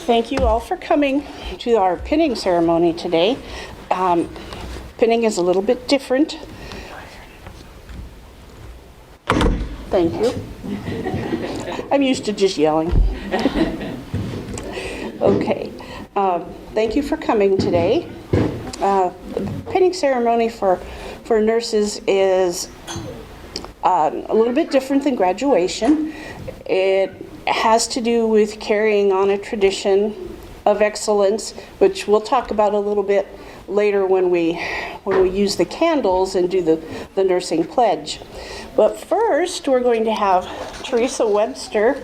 Thank you all for coming to our pinning ceremony today. Pinning is a little bit different. Thank you. I'm used to just yelling. Okay. Thank you for coming today. The pinning ceremony for nurses is a little bit different than graduation. It has to do with carrying on a tradition of excellence, which we'll talk about a little bit later when we use the candles and do the nursing pledge. But first, we're going to have Teresa Webster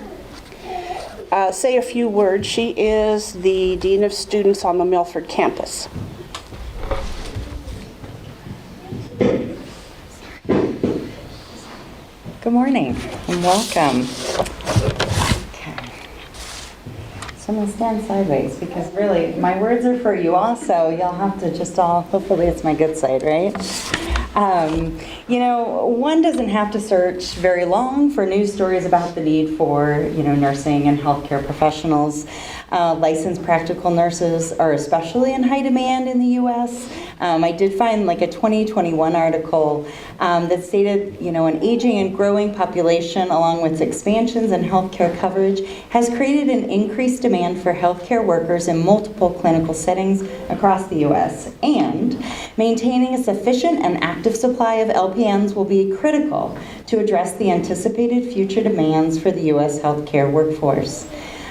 say a few words. She is the Dean of Students on the Milford campus. Good morning and welcome. Okay. So I'm going to stand sideways because really my words are for you also. You'll have to just hopefully it's my good side, right? One doesn't have to search very long for news stories about the need for, nursing and healthcare professionals. Licensed practical nurses are especially in high demand in the U.S. I did find like a 2021 article that stated, an aging and growing population along with expansions in healthcare coverage has created an increased demand for healthcare workers in multiple clinical settings across the U.S. And maintaining a sufficient and active supply of LPNs will be critical to address the anticipated future demands for the U.S. healthcare workforce.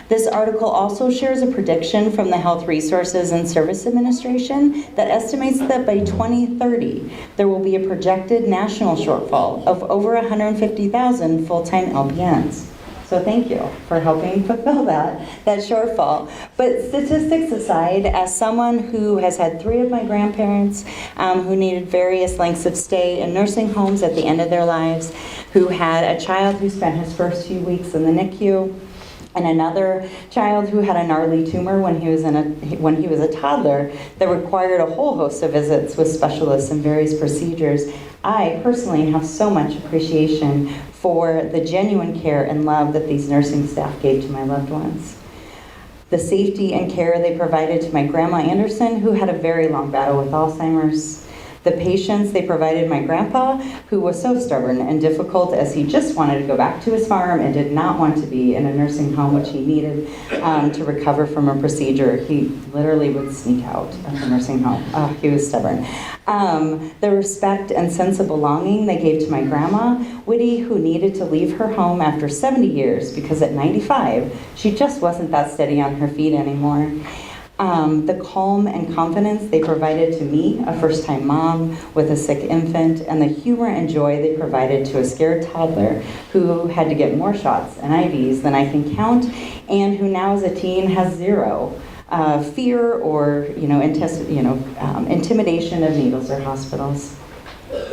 This article also shares a prediction from the Health Resources and Service Administration that estimates that by 2030, there will be a projected national shortfall of over 150,000 full-time LPNs. So thank you for helping fulfill that shortfall. But statistics aside, as someone who has had 3 of my grandparents who needed various lengths of stay in nursing homes at the end of their lives, who had a child who spent his first few weeks in the NICU, and another child who had a gnarly tumor when he was a toddler that required a whole host of visits with specialists and various procedures, I personally have so much appreciation for the genuine care and love that these nursing staff gave to my loved ones. The safety and care they provided to my grandma Anderson, who had a very long battle with Alzheimer's. The patience they provided my grandpa, who was so stubborn and difficult as he just wanted to go back to his farm and did not want to be in a nursing home, which he needed to recover from a procedure. He literally would sneak out of the nursing home. He was stubborn. The respect and sense of belonging they gave to my grandma, Whitty, who needed to leave her home after 70 years because at 95, she just wasn't that steady on her feet anymore. The calm and confidence they provided to me, a first-time mom with a sick infant, and the humor and joy they provided to a scared toddler who had to get more shots and IVs than I can count, and who now as a teen has zero fear or intimidation of needles or hospitals.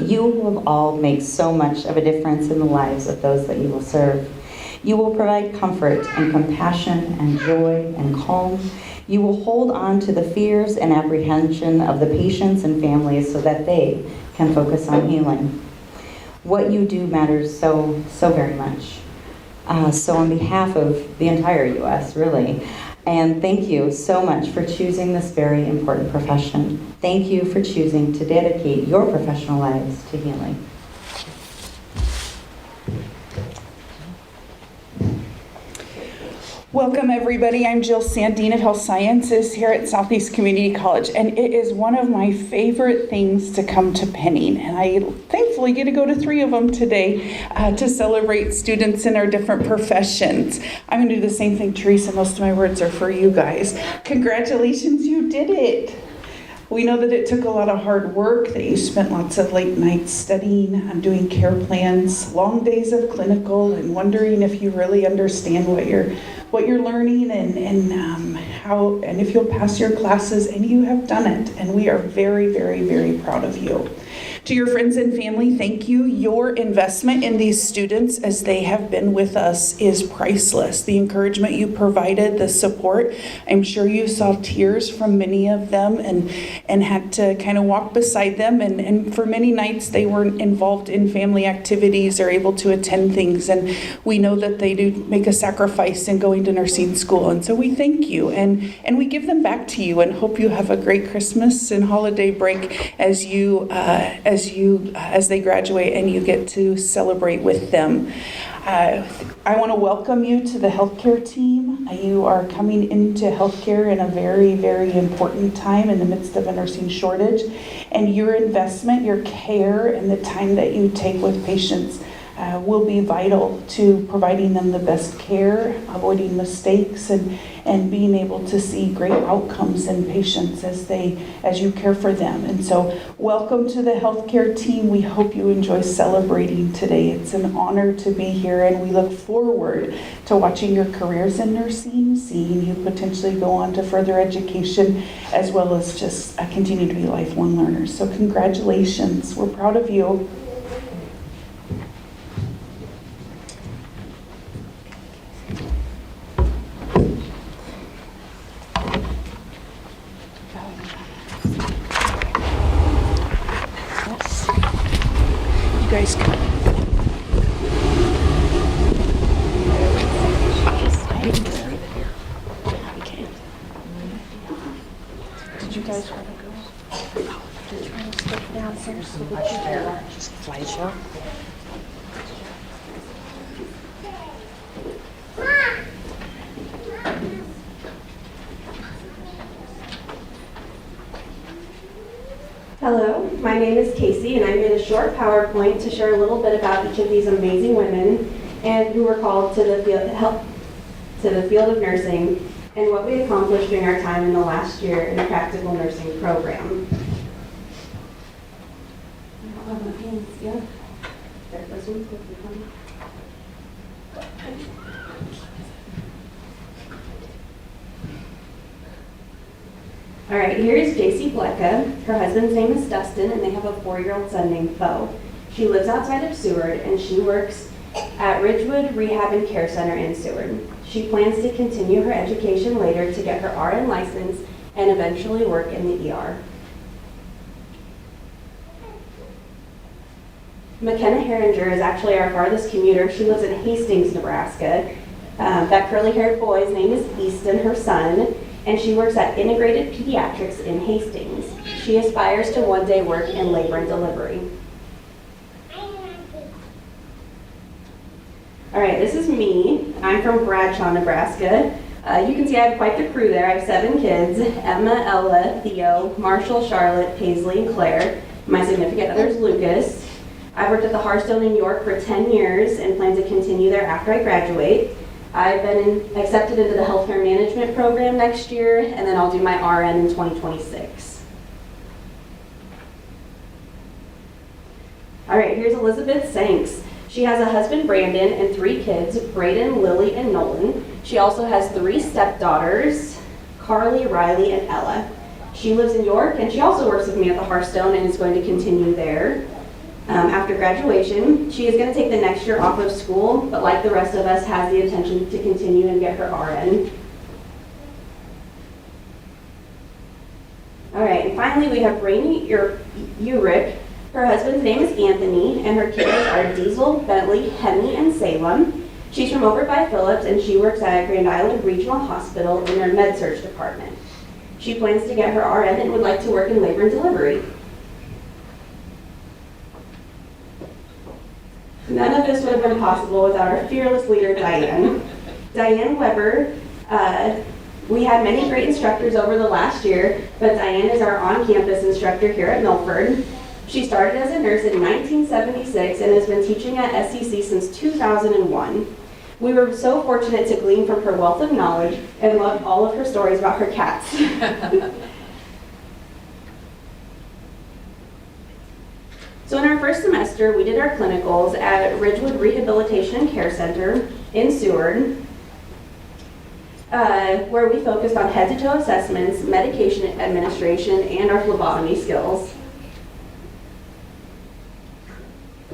You will all make so much of a difference in the lives of those that you will serve. You will provide comfort and compassion and joy and calm. You will hold on to the fears and apprehension of the patients and families so that they can focus on healing. What you do matters so very much. So on behalf of the entire U.S., really, and thank you so much for choosing this very important profession. Thank you for choosing to dedicate your professional lives to healing. Welcome everybody, I'm Jill Sand, Dean of Health Sciences here at Southeast Community College, and it is one of my favorite things to come to pinning, and I thankfully get to go to 3 of them today to celebrate students in our different professions. I'm going to do the same thing, Teresa, most of my words are for you guys. Congratulations, you did it! We know that it took a lot of hard work, that you spent lots of late nights studying and doing care plans, long days of clinical, and wondering if you really understand what you're learning and how, and if you'll pass your classes, and you have done it. And we are very, very, very proud of you. To your friends and family, thank you. Your investment in these students as they have been with us is priceless. The encouragement you provided, the support, I'm sure you saw tears from many of them and had to kind of walk beside them. And for many nights they weren't involved in family activities or able to attend things. And we know that they do make a sacrifice in going to nursing school. And so we thank you and we give them back to you and hope you have a great Christmas and holiday break as they graduate and you get to celebrate with them. I want to welcome you to the healthcare team. You are coming into healthcare in a very, very important time in the midst of a nursing shortage. And your investment, your care, and the time that you take with patients will be vital to providing them the best care, avoiding mistakes, and being able to see great outcomes in patients as you care for them. And so welcome to the healthcare team. We hope you enjoy celebrating today. It's an honor to be here, and we look forward to watching your careers in nursing, seeing you potentially go on to further education, as well as just continue to be lifelong learners. So congratulations. We're proud of you. Guys can. Did you guys want to go? Did you want to step downstairs so we can Slideshow. Hello, my name is Casey, and I made a short PowerPoint to share a little bit about each of these amazing women and who were called to the field of nursing and what we accomplished during our time in the last year in the practical nursing program. I don't have my hands yet. There, this one's quickly coming. All right, here's J.C. Blecka. Her husband's name is Dustin, and they have a 4-year-old son named Bo. She lives outside of Seward, and she works at Ridgewood Rehab and Care Center in Seward. She plans to continue her education later to get her RN license and eventually work in the ER. McKenna Herringer is actually our farthest commuter. She lives in Hastings, Nebraska. That curly-haired boy's name is Easton, her son, and she works at Integrated Pediatrics in Hastings. She aspires to one day work in labor and delivery. All right, this is me. I'm from Bradshaw, Nebraska. You can see I have quite the crew there. I have 7 kids: Emma, Ella, Theo, Marshall, Charlotte, Paisley, and Claire. My significant other is Lucas. I've worked at the Hearthstone in York for 10 years and plan to continue there after I graduate. I've been accepted into the healthcare management program next year, and then I'll do my RN in 2026. All right, here's Elizabeth Sanks. She has a husband, Brandon, and 3 kids, Braden, Lily, and Nolan. She also has 3 stepdaughters, Carly, Riley, and Ella. She lives in York, and she also works with me at the Hearthstone and is going to continue there. After graduation, she is going to take the next year off of school, but like the rest of us, has the intention to continue and get her RN. All right, and finally we have Rainey Urich. Her husband's name is Anthony, and her kids are Diesel, Bentley, Hemi, and Salem. She's from over by Phillips, and she works at Grand Island Regional Hospital in their med-surg department. She plans to get her RN and would like to work in labor and delivery. None of this would have been possible without our fearless leader, Diane. Diane Weber, we had many great instructors over the last year, but Diane is our on-campus instructor here at Milford. She started as a nurse in 1976 and has been teaching at SEC since 2001. We were so fortunate to glean from her wealth of knowledge and loved all of her stories about her cats. So in our first semester, we did our clinicals at Ridgewood Rehabilitation and Care Center in Seward, where we focused on head-to-toe assessments, medication administration, and our phlebotomy skills.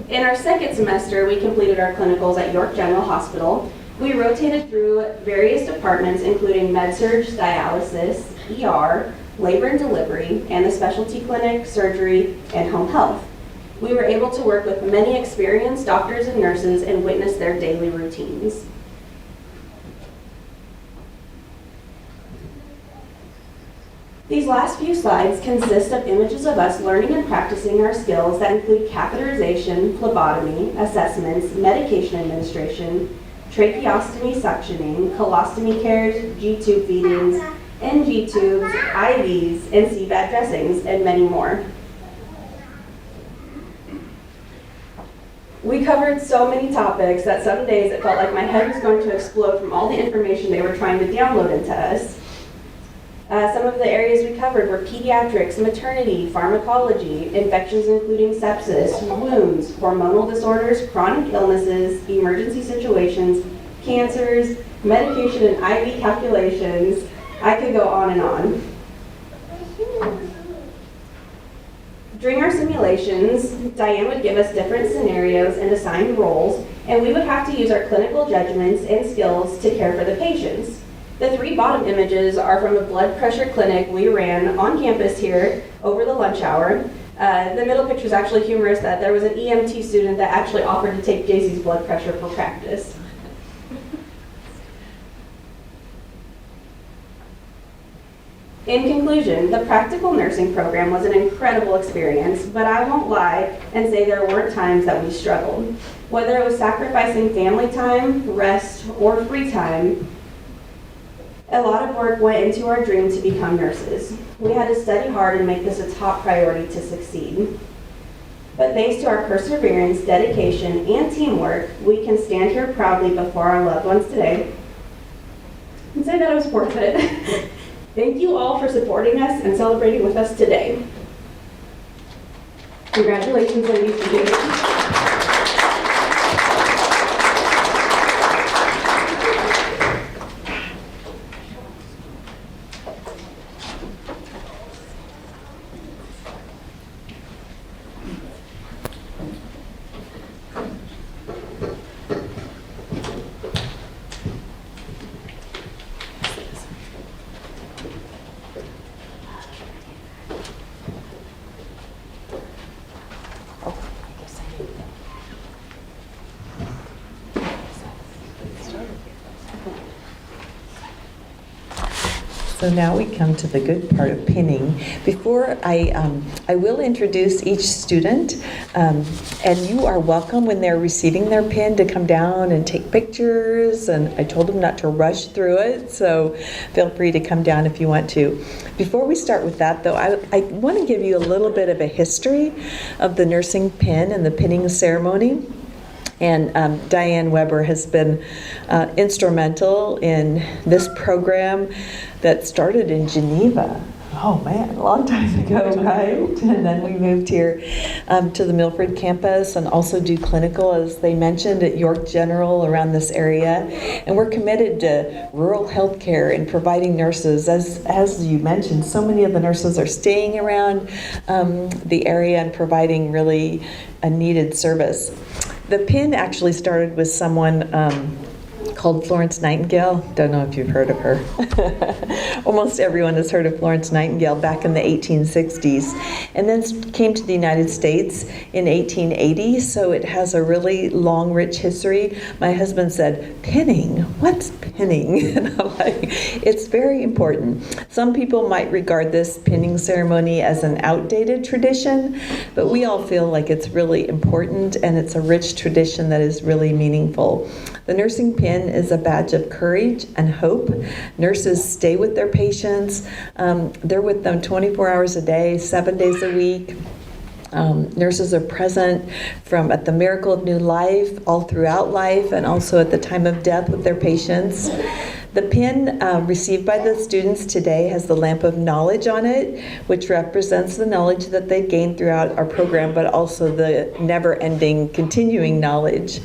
In our second semester, we completed our clinicals at York General Hospital. We rotated through various departments, including med-surg, dialysis, ER, labor and delivery, and the specialty clinic, surgery, and home health. We were able to work with many experienced doctors and nurses and witness their daily routines. These last few slides consist of images of us learning and practicing our skills that include catheterization, phlebotomy, assessments, medication administration, tracheostomy suctioning, colostomy cares, G-tube feedings, NG tubes, IVs, and CVAD dressings, and many more. We covered so many topics that some days it felt like my head was going to explode from all the information they were trying to download into us. Some of the areas we covered were pediatrics, maternity, pharmacology, infections including sepsis, wounds, hormonal disorders, chronic illnesses, emergency situations, cancers, medication and IV calculations. I could go on and on. During our simulations, Diane would give us different scenarios and assigned roles, and we would have to use our clinical judgments and skills to care for the patients. The three bottom images are from a blood pressure clinic we ran on campus here over the lunch hour. The middle picture is actually humorous that there was an EMT student that actually offered to take JC's blood pressure for practice. In conclusion, the practical nursing program was an incredible experience, but I won't lie and say there weren't times that we struggled. Whether it was sacrificing family time, rest, or free time, a lot of work went into our dream to become nurses. We had to study hard and make this a top priority to succeed. But thanks to our perseverance, dedication, and teamwork, we can stand here proudly before our loved ones today and say that it was worth it. Thank you all for supporting us and celebrating with us today. Congratulations, ladies and gentlemen. So now we come to the good part of pinning. Before I will introduce each student, and you are welcome when they're receiving their pin to come down and take pictures, and I told them not to rush through it, so feel free to come down if you want to. Before we start with that though, I want to give you a little bit of a history of the nursing pin and the pinning ceremony. And Diane Weber has been instrumental in this program that started in Geneva. Oh man, a long time ago, right? And then we moved here to the Milford campus and also do clinical, as they mentioned, at York General around this area. And we're committed to rural health care and providing nurses. As you mentioned, so many of the nurses are staying around the area and providing really a needed service. The pin actually started with someone called Florence Nightingale. Don't know if you've heard of her. Almost everyone has heard of Florence Nightingale back in the 1860s, and then came to the United States in 1880, so it has a really long, rich history. My husband said, pinning? What's pinning? And I'm like, it's very important. Some people might regard this pinning ceremony as an outdated tradition, but we all feel like it's really important, and it's a rich tradition that is really meaningful. The nursing pin is a badge of courage and hope. Nurses stay with their patients. They're with them 24 hours a day, 7 days a week. Nurses are present at the miracle of new life, all throughout life, and also at the time of death with their patients. The pin received by the students today has the lamp of knowledge on it, which represents the knowledge that they've gained throughout our program, but also the never-ending, continuing knowledge.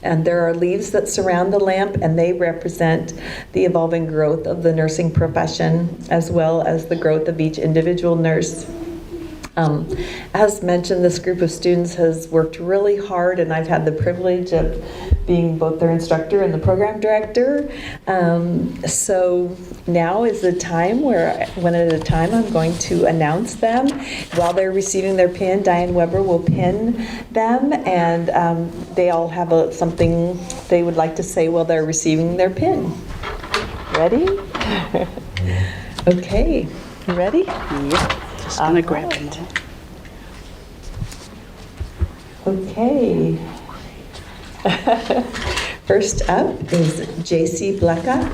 And there are leaves that surround the lamp, and they represent the evolving growth of the nursing profession, as well as the growth of each individual nurse. As mentioned, this group of students has worked really hard, and I've had the privilege of being both their instructor and the program director. So now is the time where, one at a time, I'm going to announce them. While they're receiving their pin, Diane Weber will pin them, and they all have something they would like to say while they're receiving their pin. Ready? Okay, you ready? Just gonna grab it. Okay. First up is JC Blecka.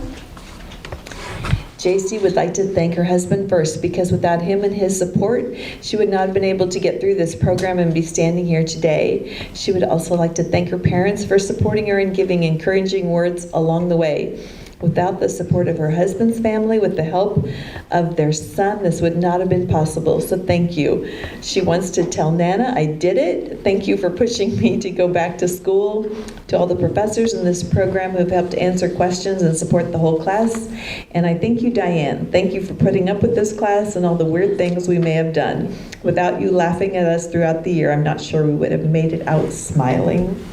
JC would like to thank her husband first, because without him and his support, she would not have been able to get through this program and be standing here today. She would also like to thank her parents for supporting her and giving encouraging words along the way. Without the support of her husband's family, with the help of their son, this would not have been possible, so thank you. She wants to tell Nana, I did it. Thank you for pushing me to go back to school. To all the professors in this program who have helped answer questions and support the whole class. And I thank you, Diane. Thank you for putting up with this class and all the weird things we may have done. Without you laughing at us throughout the year, I'm not sure we would have made it out smiling.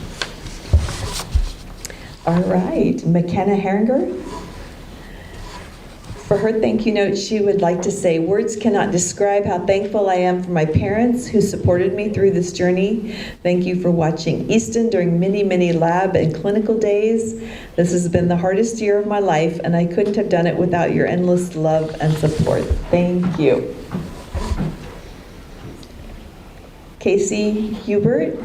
All right, McKenna Herringer. For her thank you note, she would like to say, words cannot describe how thankful I am for my parents who supported me through this journey. Thank you for watching Easton during many, many lab and clinical days. This has been the hardest year of my life, and I couldn't have done it without your endless love and support. Thank you. Casey Hubert.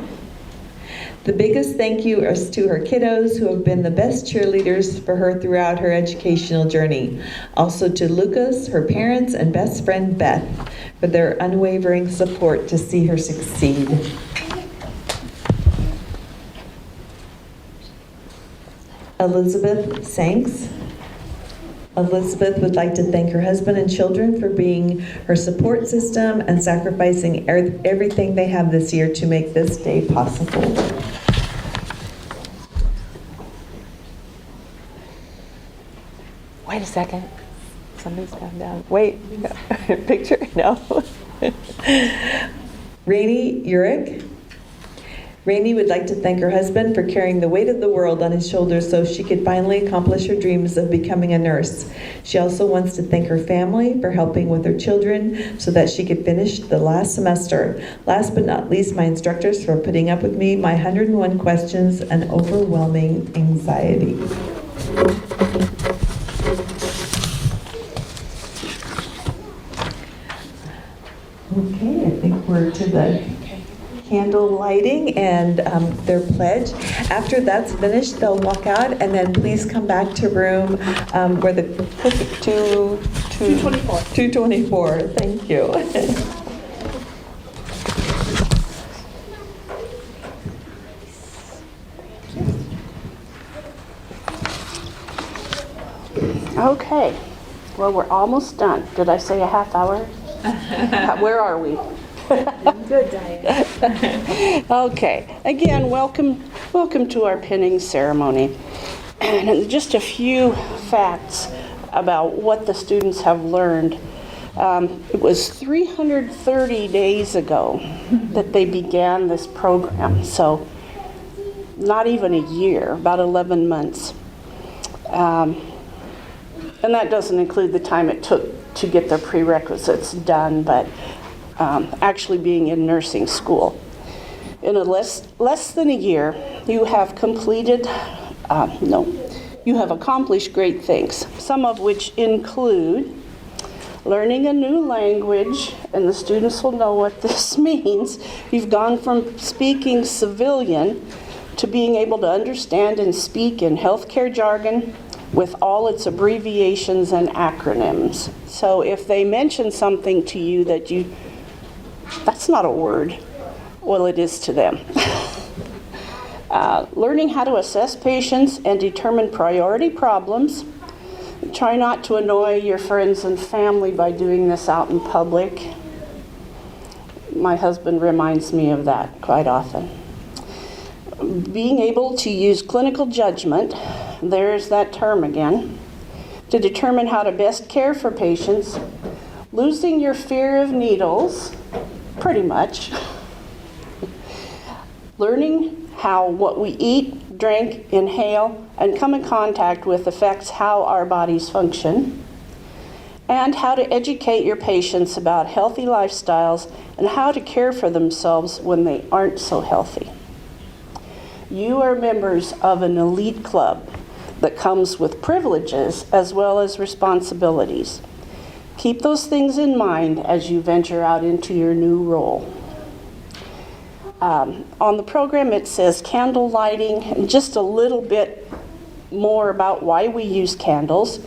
The biggest thank you is to her kiddos who have been the best cheerleaders for her throughout her educational journey. Also to Lucas, her parents, and best friend Beth for their unwavering support to see her succeed. Elizabeth Sanks. Elizabeth would like to thank her husband and children for being her support system and sacrificing everything they have this year to make this day possible. Wait a second. Somebody's gone down. Wait. Picture? No. Rainey Urich. Rainey would like to thank her husband for carrying the weight of the world on his shoulders so she could finally accomplish her dreams of becoming a nurse. She also wants to thank her family for helping with her children so that she could finish the last semester. Last but not least, my instructors for putting up with me, my 101 questions, and overwhelming anxiety. Okay, I think we're to the candle lighting and their pledge. After that's finished, they'll walk out, and then please come back to room where the 224. Thank you. Okay, well, we're almost done. Did I say a half hour? Where are we? Good, Diane. Okay, again, welcome to our pinning ceremony. And just a few facts about what the students have learned. It was 330 days ago that they began this program, so not even a year, about 11 months. And that doesn't include the time it took to get their prerequisites done, but actually being in nursing school. In less than a year, you have you have accomplished great things, some of which include learning a new language, and the students will know what this means. You've gone from speaking civilian to being able to understand and speak in healthcare jargon with all its abbreviations and acronyms. So if they mention something to you that's not a word, well, it is to them. Learning how to assess patients and determine priority problems. Try not to annoy your friends and family by doing this out in public. My husband reminds me of that quite often. Being able to use clinical judgment, there's that term again, to determine how to best care for patients. Losing your fear of needles, pretty much. Learning how what we eat, drink, inhale, and come in contact with affects how our bodies function, and how to educate your patients about healthy lifestyles and how to care for themselves when they aren't so healthy. You are members of an elite club that comes with privileges as well as responsibilities. Keep those things in mind as you venture out into your new role. On the program it says candle lighting, and just a little bit more about why we use candles.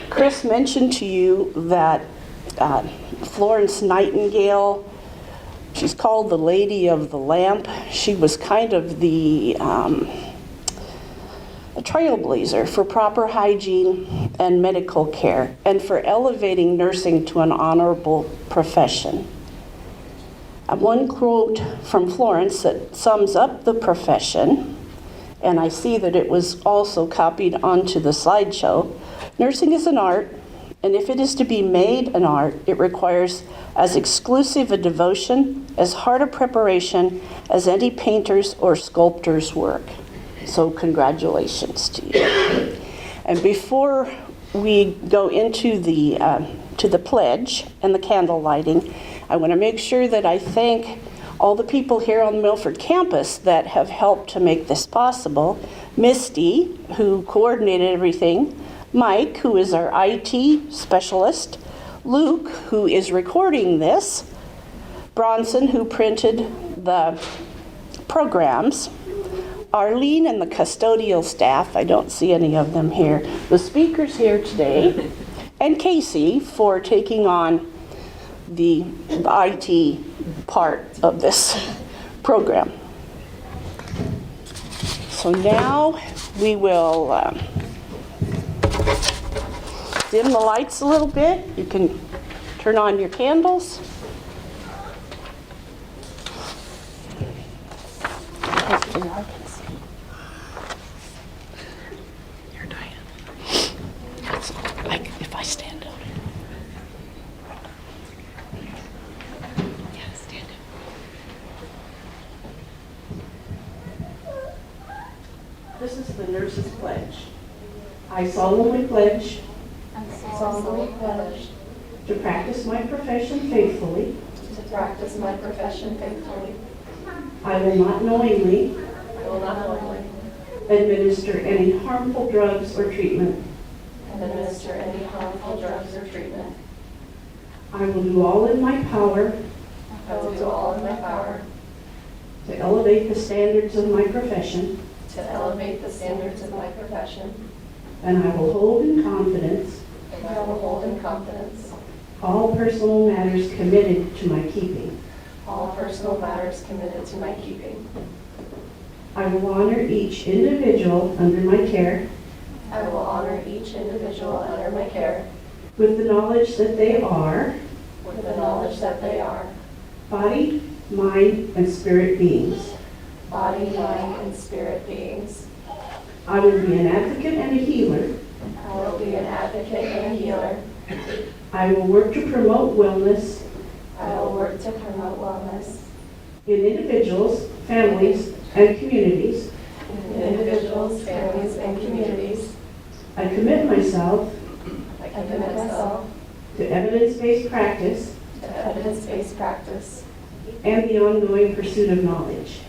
Chris mentioned to you that Florence Nightingale, she's called the Lady of the Lamp. She was kind of the a trailblazer for proper hygiene and medical care, and for elevating nursing to an honorable profession. One quote from Florence that sums up the profession, and I see that it was also copied onto the slideshow. Nursing is an art, and if it is to be made an art, it requires as exclusive a devotion, as hard a preparation as any painter's or sculptor's work. So congratulations to you. And before we go into the pledge and the candle lighting, I want to make sure that I thank all the people here on the Milford campus that have helped to make this possible. Misty, who coordinated everything, Mike, who is our IT specialist, Luke, who is recording this, Bronson, who printed the programs, Arlene and the custodial staff, I don't see any of them here, the speakers here today, and Casey for taking on the IT part of this program. So now we will dim the lights a little bit. You can turn on your candles. Hopefully I can see. You're Diane. It's like if I stand out. Yeah, stand up. This is the nurse's pledge. I solemnly pledge to practice my profession faithfully. I will not knowingly administer any harmful drugs or treatment. I will do all in my power to elevate the standards of my profession. And I will hold in confidence all personal matters committed to my keeping. I will honor each individual under my care with the knowledge that they are body, mind, and spirit beings. I will be an advocate and a healer. I will work to promote wellness in individuals, families, and communities. I commit myself to evidence-based practice and the ongoing pursuit of knowledge.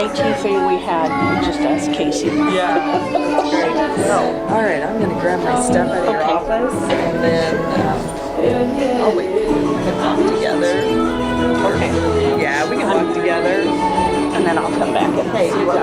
IT thing we had, you just ask Casey. Yeah. That's great. All right, I'm going to grab my stuff out of your office, and then I'll wait. We can walk together. Okay. Yeah, we can walk together. And then I'll come back and Hey, see what